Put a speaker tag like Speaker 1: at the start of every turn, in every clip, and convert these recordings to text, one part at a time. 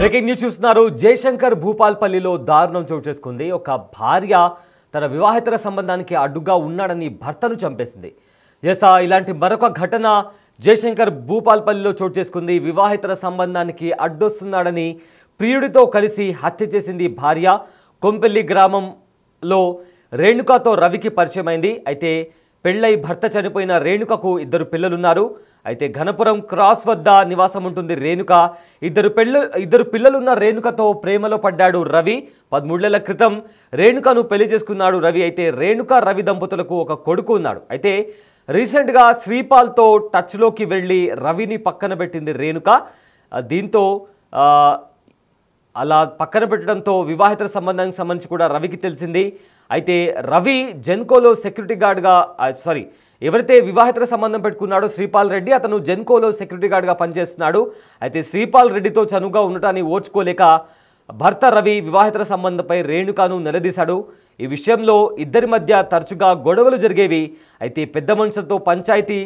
Speaker 1: Breaking news చూస్తున్నారు. జయశంకర్ భూపాల్పల్లిలో దారుణం చోటు చేసుకుంది. ఒక భార్య తన వివాహేతర సంబంధానికి అడ్డుగా ఉన్నాడని భర్తను చంపేసింది. ఇలాంటి మరొక ఘటన జయశంకర్ భూపాల్పల్లిలో చోటు చేసుకుంది. వివాహేతర సంబంధానికి అడ్డొస్తున్నాడని ప్రియుడితో కలిసి హత్య చేసింది భార్య. కొంపెల్లి గ్రామంలో రేణుకతో రవికి పరిచయమైంది. అయితే పెళ్ళై భర్త చనిపోయిన రేణుకకు 2 పిల్లలున్నారు. అయితే ఘనపురం క్రాస్ వద్ద నివాసం ఉంటుంది రేణుక. ఇద్దరు పిల్లలున్న రేణుకతో ప్రేమలో పడ్డాడు రవి. 13 ఏళ్ల క్రితం రేణుకను పెళ్లి చేసుకున్నాడు రవి. అయితే రేణుక రవి దంపతులకు ఒక కొడుకు ఉన్నాడు. అయితే రీసెంట్గా శ్రీపాల్తో టచ్లోకి వెళ్ళి రవిని పక్కన పెట్టింది రేణుక. దీంతో అలా పక్కన పెట్టడంతో వివాహిత సంబంధానికి సంబంధించి కూడా రవికి తెలిసింది. అయితే రవి జెన్కోలో సెక్యూరిటీ గార్డ్గా ఎవరైతే వివాహిత సంబంధం పెట్టుకున్నాడో శ్రీపాల్ రెడ్డి, అతను జెన్కోలో సెక్యూరిటీ గార్డ్గా పనిచేస్తున్నాడు. అయితే శ్రీపాల్ రెడ్డితో చనువుగా ఉండటాన్ని ఓర్చుకోలేక భర్త రవి వివాహిత సంబంధంపై రేణుకను నిలదీశాడు. ఈ విషయంలో ఇద్దరి మధ్య తరచుగా గొడవలు జరిగేవి. అయితే పెద్ద మనుషులతో పంచాయతీ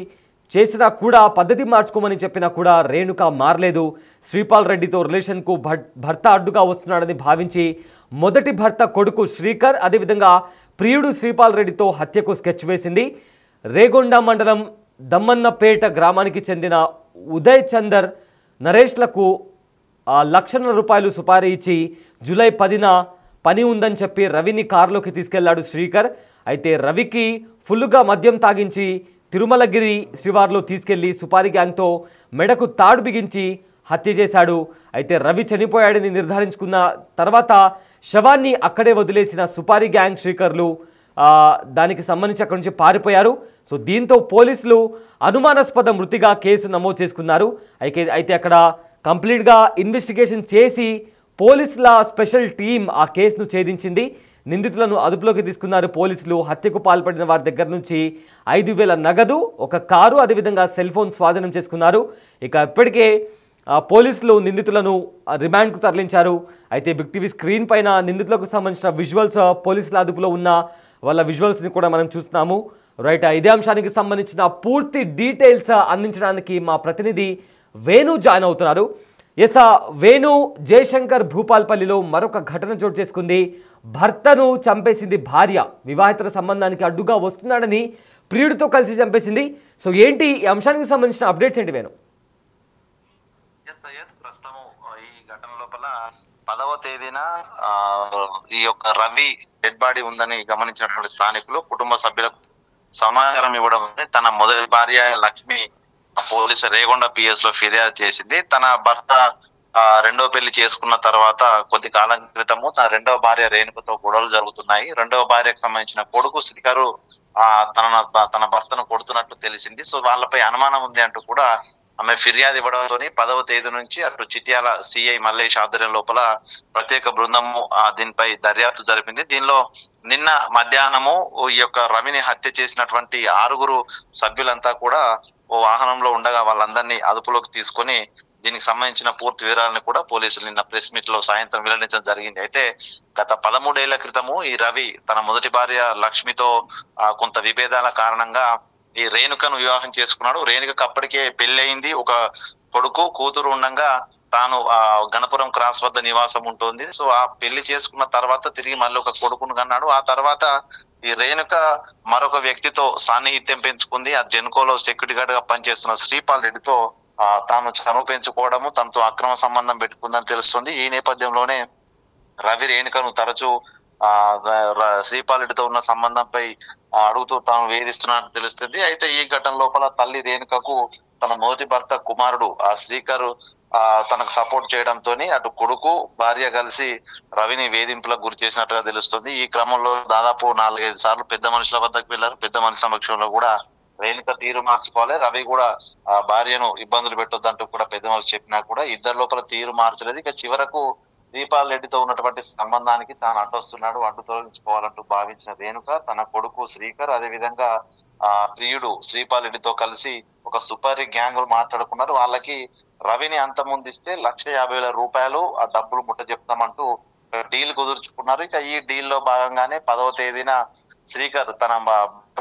Speaker 1: చేసినా కూడా పద్ధతి మార్చుకోమని చెప్పినా కూడా రేణుక మారలేదు. శ్రీపాల్ రెడ్డితో రిలేషన్కు భర్త అడ్డుగా వస్తున్నాడని భావించి మొదటి భర్త కొడుకు శ్రీకర్, అదేవిధంగా ప్రియుడు శ్రీపాల్ రెడ్డితో హత్యకు స్కెచ్ వేసింది. రేగొండ మండలం దమ్మన్నపేట గ్రామానికి చెందిన ఉదయ్ చందర్ నరేష్లకు ₹1,00,000 సుపారీ ఇచ్చి జూలై 10న పని ఉందని చెప్పి రవిని కారులోకి తీసుకెళ్లాడు శ్రీకర్. అయితే రవికి ఫుల్లుగా మద్యం తాగించి తిరుమలగిరి శ్రీవారిలో తీసుకెళ్లి సుపారీ గ్యాంగ్తో మెడకు తాడు బిగించి హత్య చేశాడు. అయితే రవి చనిపోయాడని నిర్ధారించుకున్న తర్వాత శవాన్ని అక్కడే వదిలేసిన సుపారీ గ్యాంగ్ శ్రీకర్లు దానికి సంబంధించి అక్కడి నుంచి పారిపోయారు. సో దీంతో పోలీసులు అనుమానాస్పద మృతిగా కేసు నమోదు చేసుకున్నారు. అయితే అక్కడ కంప్లీట్గా ఇన్వెస్టిగేషన్ చేసి పోలీసుల స్పెషల్ టీం ఆ కేసును ఛేదించింది. నిందితులను అదుపులోకి తీసుకున్నారు పోలీసులు. హత్యకు పాల్పడిన వారి దగ్గర నుంచి 5,000 నగదు, ఒక కారు, అదేవిధంగా సెల్ ఫోన్ స్వాధీనం చేసుకున్నారు. ఇప్పటికే పోలీసులు నిందితులను రిమాండ్కు తరలించారు. అయితే బిగ్ టీవీ స్క్రీన్ పైన నిందితులకు సంబంధించిన విజువల్స్ పోలీసుల అదుపులో ఉన్న వాళ్ళ విజువల్స్ని కూడా మనం చూస్తున్నాము. రైట్, ఇదే అంశానికి సంబంధించిన పూర్తి డీటెయిల్స్ అందించడానికి మా ప్రతినిధి వేణు జాయిన్ అవుతున్నారు. వేణు, జయశంకర్ భూపాల్పల్లిలో మరొక ఘటన చోటు చేసుకుంది. భర్తను చంపేసింది భార్య. వివాహిత సంబంధానికి అడ్డుగా వస్తున్నాడని ప్రియుడితో కలిసి చంపేసింది. సో ఏంటి ఈ అంశానికి సంబంధించిన అప్డేట్స్ ఏంటి వేణు?
Speaker 2: ప్రస్తుతం ఈ ఘటన లోపల 10వ తేదీన ఈ యొక్క రవి డెడ్ బాడీ ఉందని గమనించినటువంటి స్థానికులు కుటుంబ సభ్యులకు సమాచారం ఇవ్వడం, తన మొదటి భార్య లక్ష్మి పోలీసు రేగొండ PS లో ఫిర్యాదు చేసింది. తన భర్త రెండవ పెళ్లి చేసుకున్న తర్వాత కొద్ది కాలం క్రితము తన రెండవ భార్య రేణుకతో గొడవలు జరుగుతున్నాయి. రెండవ భార్యకు సంబంధించిన కొడుకు శ్రీకరు తన భర్తను కొడుతున్నట్లు తెలిసింది. సో వాళ్ళపై అనుమానం ఉంది అంటూ కూడా ఆమె ఫిర్యాదు ఇవ్వడంతో 10వ తేదీ నుంచి అటు చిట్యాల సిఐ మల్లేష్ ఆధ్వర్యం లోపల ప్రత్యేక బృందము దీనిపై దర్యాప్తు జరిపింది. దీనిలో నిన్న మధ్యాహ్నము ఈ యొక్క రవిని హత్య చేసినటువంటి 6 సభ్యులంతా కూడా ఓ వాహనంలో ఉండగా వాళ్ళందరినీ అదుపులోకి తీసుకొని దీనికి సంబంధించిన పూర్తి వివరాలను కూడా పోలీసులు నిన్న ప్రెస్ మీట్ లో సాయంత్రం వెల్లడించడం జరిగింది. అయితే గత 13 ఏళ్ల క్రితము ఈ రవి తన మొదటి భార్య లక్ష్మితో కొంత విభేదాల కారణంగా ఈ రేణుకను వివాహం చేసుకున్నాడు. రేణుకకు అప్పటికే పెళ్లి అయింది, ఒక కొడుకు కూతురు ఉండగా తాను గణపురం క్రాస్ వద్ద నివాసం ఉంటుంది. సో ఆ పెళ్లి చేసుకున్న తర్వాత తిరిగి మళ్ళీ ఒక కొడుకును కన్నాడు. ఆ తర్వాత ఈ రేణుక మరొక వ్యక్తితో సాన్నిహిత్యం పెంచుకుంది. ఆ జెన్కోలో సెక్యూరిటీ గార్డ్ గా పనిచేస్తున్న శ్రీపాల్ రెడ్డితో తాను చనువు పెంచుకోవడము, తనతో అక్రమ సంబంధం పెట్టుకుందని తెలుస్తుంది. ఈ నేపథ్యంలోనే రవి రేణుకను తరచూ శ్రీపాల్ రెడ్డితో ఉన్న సంబంధంపై అడుగుతూ తాను వేధిస్తున్నట్టు తెలుస్తుంది. అయితే ఈ ఘటన లోపల తల్లి రేణుకకు తన మొదటి భర్త కుమారుడు శ్రీకర్ తనకు సపోర్ట్ చేయడంతో అటు కొడుకు భార్య కలిసి రవిని వేధింపులకు గురి చేసినట్టుగా తెలుస్తుంది. ఈ క్రమంలో దాదాపు 4-5 సార్లు పెద్ద మనుషుల వద్దకు వెళ్లారు. పెద్ద మనిషి సమక్షంలో కూడా రేణుక తీరు మార్చుకోవాలి, రవి కూడా భార్యను ఇబ్బందులు పెట్టొద్దంటూ కూడా పెద్ద మనిషి చెప్పినా కూడా ఇద్దరు లోపల తీరు మార్చలేదు. ఇక చివరకు శ్రీపాల్ రెడ్డితో ఉన్నటువంటి సంబంధానికి తాను అడ్డొస్తున్నాడు, అడ్డు తొలగించుకోవాలంటూ భావించిన రేణుక తన కొడుకు శ్రీకర్, అదేవిధంగా ప్రియుడు శ్రీపాల్ రెడ్డితో కలిసి ఒక సుపారీ గ్యాంగ్ మాట్లాడుకున్నారు. వాళ్ళకి రవిని అంతమొందిస్తే ₹1,50,000 ఆ డబ్బులు ముట్ట చెప్తామంటూ డీల్ కుదుర్చుకున్నారు. ఇక ఈ డీల్ లో భాగంగానే 10వ తేదీన శ్రీకర్ తన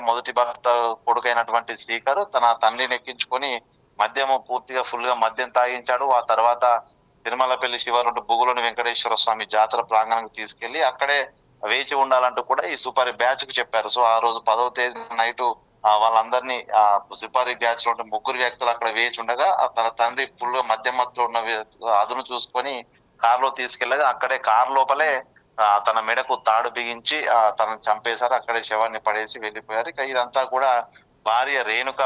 Speaker 2: మొదటి భర్త కొడుకైనటువంటి శ్రీకర్ తన తండ్రిని ఎక్కించుకొని మద్యము పూర్తిగా ఫుల్ గా మద్యం తాగించాడు. ఆ తర్వాత తిరుమలపల్లి శివారుంటు బుగులోని వెంకటేశ్వర స్వామి జాతర ప్రాంగణానికి తీసుకెళ్లి అక్కడే వేచి ఉండాలంటూ కూడా ఈ సుపారి బ్యాచ్ కు చెప్పారు. సో ఆ రోజు 10వ తేదీ నైట్ వాళ్ళందరినీ సుపారి బ్యాచ్ లో ఉంటే 3 వ్యక్తులు అక్కడ వేచి ఉండగా తన తండ్రి ఫుల్ మధ్యమత్తులో ఉన్న అదును చూసుకొని కారులో తీసుకెళ్ళగా అక్కడే కారు లోపలే తన మెడకు తాడు బిగించి తనను చంపేశారు. అక్కడే శవాన్ని పడేసి వెళ్ళిపోయారు. ఇక ఇదంతా కూడా భార్య రేణుక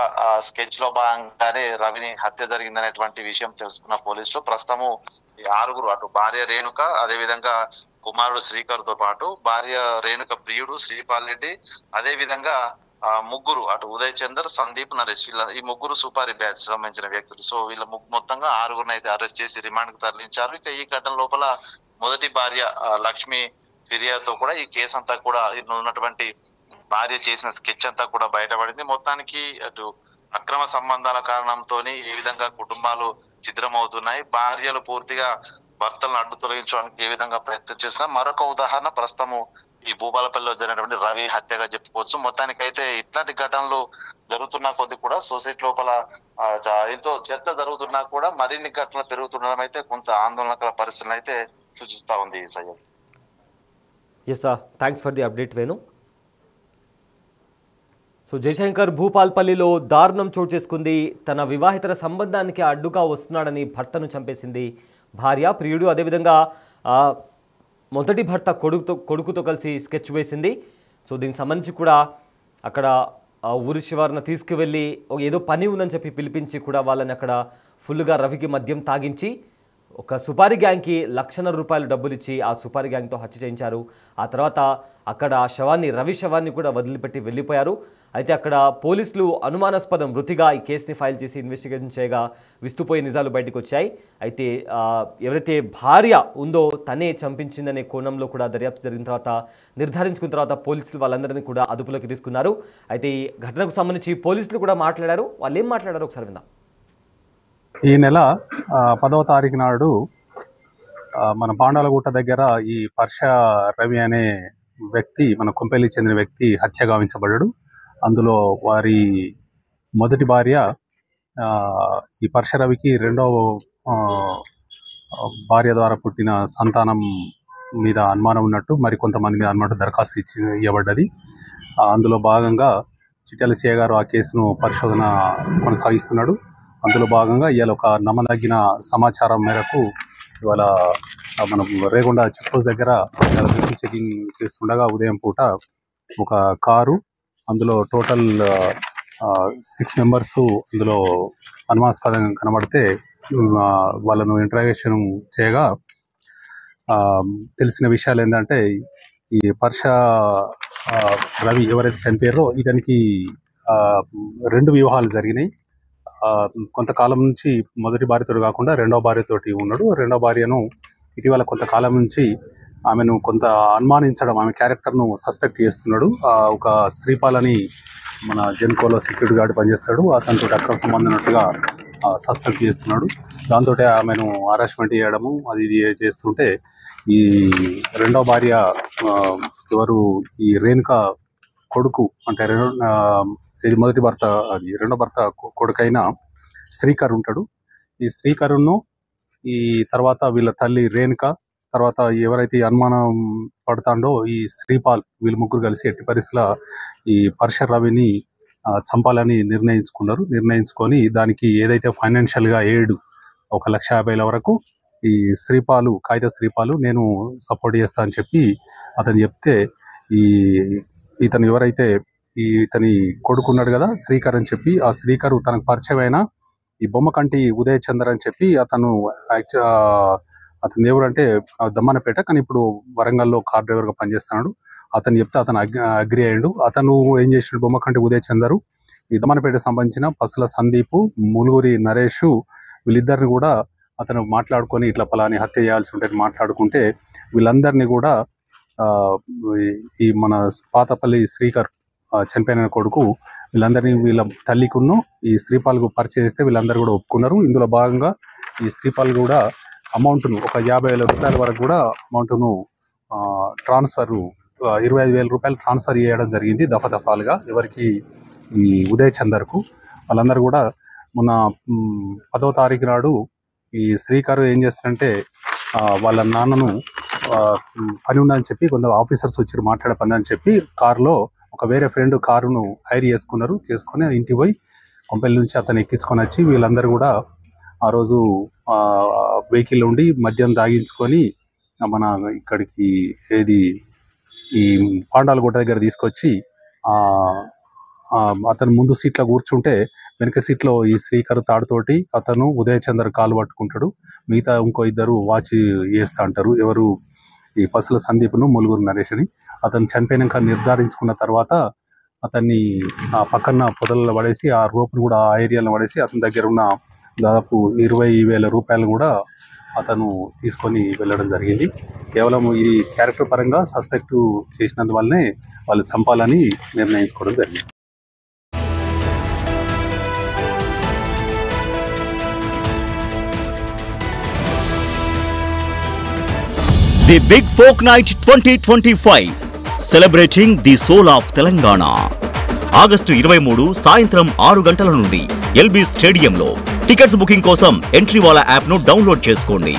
Speaker 2: స్కెచ్ లో భాగంగానే రవిని హత్య జరిగిందనేటువంటి విషయం తెలుసుకున్న పోలీసులు ప్రస్తుతము 6 అటు భార్య రేణుక, అదే విధంగా కుమారుడు శ్రీకర్ తో పాటు భార్య రేణుక ప్రియుడు శ్రీపాల్ రెడ్డి, అదే విధంగా 3 అటు ఉదయ్ చందర్, సందీప్, నరేష్ ఈ 3 సుపారి బ్యాచ్ సంబంధించిన వ్యక్తులు. సో వీళ్ళ మొత్తంగా 6 అయితే అరెస్ట్ చేసి రిమాండ్ కు తరలించారు. ఇక ఈ ఘటన లోపల మొదటి భార్య లక్ష్మి ఫిర్యాదుతో కూడా ఈ కేసు అంతా కూడా ఉన్నటువంటి భార్య చేసిన స్కెచ్ అంతా కూడా బయటపడింది. మొత్తానికి అటు అక్రమ సంబంధాల కారణంతో ఏ విధంగా కుటుంబాలు ఛిద్రమవుతున్నాయి, భార్యలు పూర్తిగా భర్తలను అడ్డు తొలగించడానికి ఏ విధంగా ప్రయత్నం చేసినా మరొక ఉదాహరణ ప్రస్తుతము ఈ భూపాలపల్లిలో జరిగినటువంటి రవి హత్యగా చెప్పుకోవచ్చు. మొత్తానికి అయితే ఇట్లాంటి ఘటనలు జరుగుతున్నా కొద్ది కూడా సొసైటీ లోపల ఎంతో చర్చ జరుగుతున్నా కూడా మరిన్ని ఘటనలు పెరుగుతుండడం అయితే కొంత ఆందోళనకర పరిస్థితులు అయితే సూచిస్తా ఉంది. Syed,
Speaker 1: yes sir, thanks for the update Venu. So Jayashankar భూపాల్పల్లిలో దారుణం చోటు చేసుకుంది. తన వివాహితర సంబంధానికి అడ్డుగా వస్తున్నాడని భర్తను చంపేసింది భార్య. ప్రియుడు అదేవిధంగా మొదటి భర్త కొడుకుతో కలిసి స్కెచ్ వేసింది. సో దీనికి సంబంధించి కూడా అక్కడ ఊరి శివారున తీసుకువెళ్ళి ఏదో పని ఉందని చెప్పి పిలిపించి కూడా వాళ్ళని అక్కడ ఫుల్గా రవికి మద్యం తాగించి ఒక సుపారీ గ్యాంగ్కి ₹1,00,000 డబ్బులు ఇచ్చి ఆ సుపారీ గ్యాంగ్తో హత్య చేయించారు. ఆ తర్వాత అక్కడ రవి శవాన్ని కూడా వదిలిపెట్టి వెళ్ళిపోయారు. అయితే అక్కడ పోలీసులు అనుమానాస్పద మృతిగా ఈ కేసుని ఫైల్ చేసి ఇన్వెస్టిగేషన్ చేయగా విస్తుపోయే నిజాలు బయటకు వచ్చాయి. అయితే ఎవరైతే భార్య ఉందో తనే చంపించిందనే కోణంలో కూడా దర్యాప్తు జరిగిన తర్వాత నిర్ధారించుకున్న తర్వాత పోలీసులు వాళ్ళందరినీ కూడా అదుపులోకి తీసుకున్నారు. అయితే ఈ ఘటనకు సంబంధించి పోలీసులు కూడా మాట్లాడారు. వాళ్ళు ఏం మాట్లాడారు ఒకసారి విందాం.
Speaker 3: ఈ నెల 10వ తారీఖు నాడు మన పాండాలగుట్ట దగ్గర ఈ పర్ష రవి అనే వ్యక్తి, మన కొంపెల్లి చెందిన వ్యక్తి హత్య గావించబడ్డాడు. అందులో వారి మొదటి భార్య ఈ పర్ష రవికి రెండవ భార్య ద్వారా పుట్టిన సంతానం మీద అనుమానం ఉన్నట్టు మరి కొంతమంది మీద అనుమానం దరఖాస్తు ఇవ్వబడ్డది. అందులో భాగంగా చిట్యాల సిఐ గారు ఆ కేసును పరిశోధన కొనసాగిస్తున్నాడు. అందులో భాగంగా ఇవాళ ఒక నమ్మదగిన సమాచారం మేరకు ఇవాళ మనం రేగొండ చెక్ పోస్ట్ దగ్గర చెకింగ్ చేస్తుండగా ఉదయం పూట ఒక కారు, అందులో టోటల్ 6 మెంబర్స్ అందులో అనుమానాస్పదంగా కనబడితే వాళ్ళను ఇంట్రాగేషన్ చేయగా తెలిసిన విషయాలు ఏంటంటే ఈ పర్ష రవి ఎవరైతే చనిపోయారో ఇతనికి 2 వివాహాలు జరిగినాయి. కొంతకాలం నుంచి మొదటి భార్యతో కాకుండా రెండవ భార్యతోటి ఉన్నాడు. రెండవ భార్యను ఇటీవల కొంతకాలం నుంచి ఆమెను కొంత అనుమానించడం, ఆమె క్యారెక్టర్ను సస్పెక్ట్ చేస్తున్నాడు. ఒక శ్రీపాల్ అని మన జెన్కోలో సెక్యూరిటీ గార్డ్ పనిచేస్తాడు, అతనితో అక్రమ సంబంధం ఉన్నట్టుగా సస్పెక్ట్ చేస్తున్నాడు. దాంతో ఆమెను హరాస్మెంట్ చేయడము అది ఇది చేస్తుంటే ఈ రెండవ భార్య ఎవరు ఈ రేణుక కొడుకు అంటే ఇది మొదటి భర్త, అది రెండో భర్త కొడుకైన శ్రీకర్ ఉంటాడు. ఈ శ్రీకరును ఈ తర్వాత వీళ్ళ తల్లి రేణుక, తర్వాత ఎవరైతే అనుమానం పడతాడో ఈ శ్రీపాల్, వీళ్ళు ముగ్గురు కలిసి ఎట్టి పరిస్థితుల ఈ పర్ష రవిని చంపాలని నిర్ణయించుకొని దానికి ఏదైతే ఫైనాన్షియల్గా ఎయిడ్ 1,50,000 వరకు ఈ శ్రీపాలు, కాగిత శ్రీపాలు నేను సపోర్ట్ చేస్తా అని చెప్పి అతను చెప్తే ఇతను ఎవరైతే ఇతని కొడుకున్నాడు కదా శ్రీకర్ అని చెప్పి, ఆ శ్రీకర్ తనకు పరిచయమైన ఈ బొమ్మకంటి ఉదయ్ చందర్ అని చెప్పి అతను ఎవరంటే దమ్మనపేట, కానీ ఇప్పుడు వరంగల్లో కార్ డ్రైవర్గా పనిచేస్తున్నాడు. అతను చెప్తే అతను అగ్రి అయ్యాడు. అతను ఏం చేసాడు, బొమ్మకంటి ఉదయ్ చందరు ఈ దమ్మనపేట సంబంధించిన పసుల సందీప్, ములుగురి నరేష్ వీళ్ళిద్దరిని కూడా అతను మాట్లాడుకొని ఇట్లా పలాని హత్య చేయాల్సి ఉంటుంది మాట్లాడుకుంటే వీళ్ళందరినీ కూడా ఈ మన పాతపల్లి శ్రీకర్ చనిపోయిన కొడుకు వీళ్ళందరినీ వీళ్ళ తల్లికును ఈ శ్రీపాల్కు పరిచయం చేస్తే వీళ్ళందరూ కూడా ఒప్పుకున్నారు. ఇందులో భాగంగా ఈ శ్రీపాల్ కూడా అమౌంట్ను ఒక ₹50,000 వరకు కూడా అమౌంట్ను ట్రాన్స్ఫర్ ₹25,000 ట్రాన్స్ఫర్ చేయడం జరిగింది దఫాలుగా ఎవరికి ఈ ఉదయ్ చందర్కు. వాళ్ళందరూ కూడా మొన్న 10వ తారీఖు నాడు ఈ శ్రీకారు ఏం చేస్తారంటే వాళ్ళ నాన్నను పని ఉందని చెప్పి కొంత ఆఫీసర్స్ వచ్చి మాట్లాడే పని అని చెప్పి కారులో ఒక వేరే ఫ్రెండ్ కారును హైర్ చేసుకొని ఇంటికి పోయి కొంపల్లి నుంచి అతను ఎక్కించుకొని వచ్చి వీళ్ళందరూ కూడా ఆ రోజు వెహికల్ ఉండి మద్యం తాగించుకొని మన ఇక్కడికి ఈ పాండాలగుట్ట దగ్గర తీసుకొచ్చి అతను ముందు సీట్లో కూర్చుంటే వెనక సీట్లో ఈ శ్రీకర్ తాడుతోటి అతను ఉదయచంద్ర కాలు పట్టుకుంటాడు. మిగతా ఇంకో ఇద్దరు వాచ్ వేస్తా అంటారు. ఎవరు ఈ పసుల సందీప్ను ములుగురు నరేష్ అని. అతను చనిపోయినాక నిర్ధారించుకున్న తర్వాత అతన్ని పక్కన పొదలలో పడేసి ఆ రోప్ను కూడా ఆ ఏరియాలో పడేసి అతని దగ్గర ఉన్న దాదాపు 20,000 రూపాయలు కూడా అతను తీసుకొని వెళ్ళడం జరిగింది. కేవలం ఇది క్యారెక్టర్ పరంగా సస్పెక్ట్ చేసినందువల్లనే వాళ్ళు చంపాలని నిర్ణయించుకోవడం జరిగింది.
Speaker 4: The Big Folk Night 2025 celebrating the soul of Telangana. August 23 సాయంత్రం 6 గంటల నుండి ఎల్బీ స్టేడియంలో. టికెట్స్ బుకింగ్ కోసం ఎంట్రీ వాలా యాప్ను డౌన్లోడ్ చేసుకోండి.